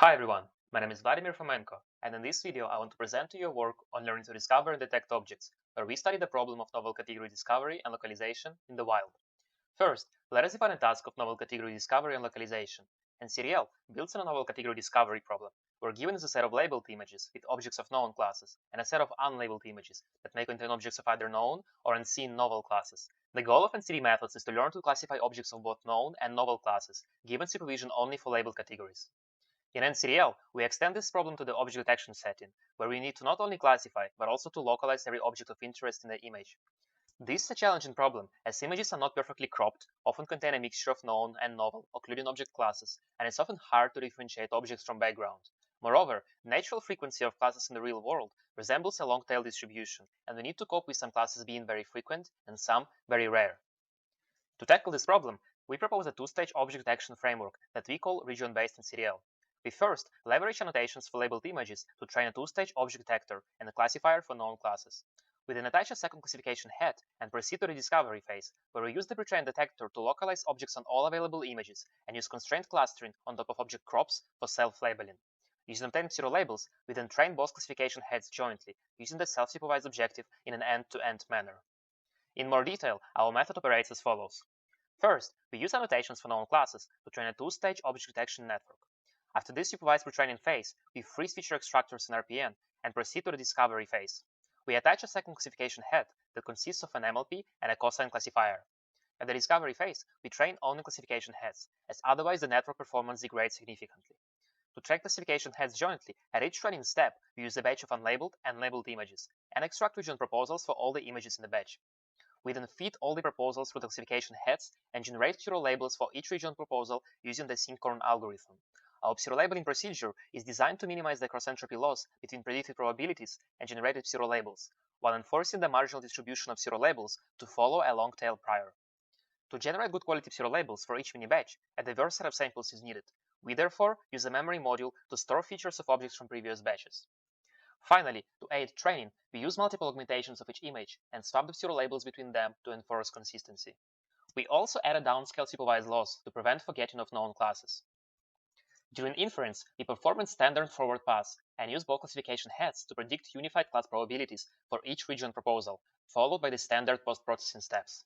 Hi everyone, my name is Vladimir Fomenko, and in this video I want to present to you a work on learning to discover and detect objects, where we study the problem of novel category discovery and localization in the wild. First, let us define a task of novel category discovery and localization. NCRL builds on a novel category discovery problem, where given is a set of labeled images with objects of known classes and a set of unlabeled images that may contain objects of either known or unseen novel classes. The goal of NCD methods is to learn to classify objects of both known and novel classes, given supervision only for labeled categories. In NCDL, we extend this problem to the object detection setting, where we need to not only classify, but also to localize every object of interest in the image. This is a challenging problem, as images are not perfectly cropped, often contain a mixture of known and novel, occluding object classes, and it's often hard to differentiate objects from background. Moreover, the natural frequency of classes in the real world resembles a long-tail distribution, and we need to cope with some classes being very frequent and some very rare. To tackle this problem, we propose a two-stage object detection framework that we call region-based NCDL. We first leverage annotations for labeled images to train a two-stage object detector and a classifier for known classes. We then attach a second classification head and proceed to the discovery phase, where we use the pre-trained detector to localize objects on all available images and use constrained clustering on top of object crops for self-labeling. Using obtained pseudo-labels, we then train both classification heads jointly, using the self-supervised objective in an end-to-end manner. In more detail, our method operates as follows. First, we use annotations for known classes to train a two-stage object detection network. After this supervised pre-training phase, we freeze feature extractors in RPN and proceed to the discovery phase. We attach a second classification head that consists of an MLP and a cosine classifier. At the discovery phase, we train only classification heads, as otherwise the network performance degrades significantly. To train classification heads jointly, at each training step, we use a batch of unlabeled and labeled images, and extract region proposals for all the images in the batch. We then feed all the proposals through the classification heads and generate pseudo-labels for each region proposal using the Synchron algorithm. Our pseudo-labeling procedure is designed to minimize the cross-entropy loss between predicted probabilities and generated pseudo-labels, while enforcing the marginal distribution of pseudo-labels to follow a long tail prior. To generate good quality pseudo-labels for each mini-batch, a diverse set of samples is needed. We therefore use a memory module to store features of objects from previous batches. Finally, to aid training, we use multiple augmentations of each image and swap the pseudo-labels between them to enforce consistency. We also add a downscale supervised loss to prevent forgetting of known classes. During inference, we perform a standard forward pass and use both classification heads to predict unified class probabilities for each region proposal, followed by the standard post-processing steps.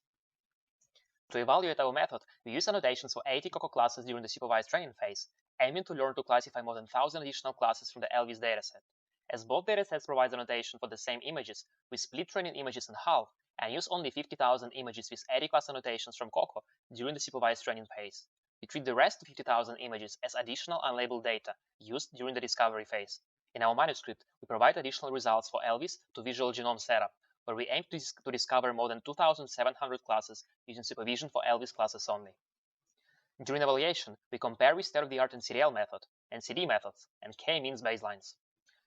To evaluate our method, we use annotations for 80 COCO classes during the supervised training phase, aiming to learn to classify more than 1,000 additional classes from the LVS dataset. As both datasets provide annotation for the same images, we split training images in half and use only 50,000 images with 80 class annotations from COCO during the supervised training phase. We treat the rest of 50,000 images as additional unlabeled data used during the discovery phase. In our manuscript, we provide additional results for LVS to visual genome setup, where we aim to discover more than 2,700 classes using supervision for LVS classes only. During evaluation, we compare with state-of-the-art NCDL method, NCD methods, and K-means baselines.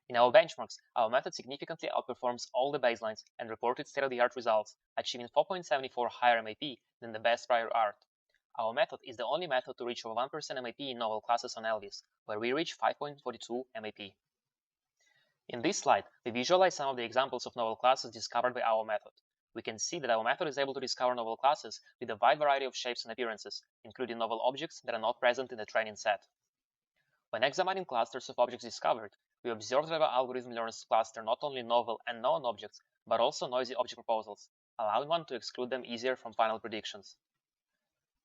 In our benchmarks, our method significantly outperforms all the baselines and reported state-of-the-art results, achieving 4.74 higher MAP than the best prior art. Our method is the only method to reach over 1% MAP in novel classes on LVS, where we reach 5.42 MAP. In this slide, we visualize some of the examples of novel classes discovered by our method. We can see that our method is able to discover novel classes with a wide variety of shapes and appearances, including novel objects that are not present in the training set. When examining clusters of objects discovered, we observe that our algorithm learns to cluster not only novel and known objects, but also noisy object proposals, allowing one to exclude them easier from final predictions.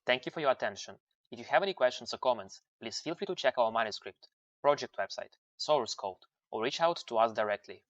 Thank you for your attention. If you have any questions or comments, please feel free to check our manuscript, project website, source code, or reach out to us directly.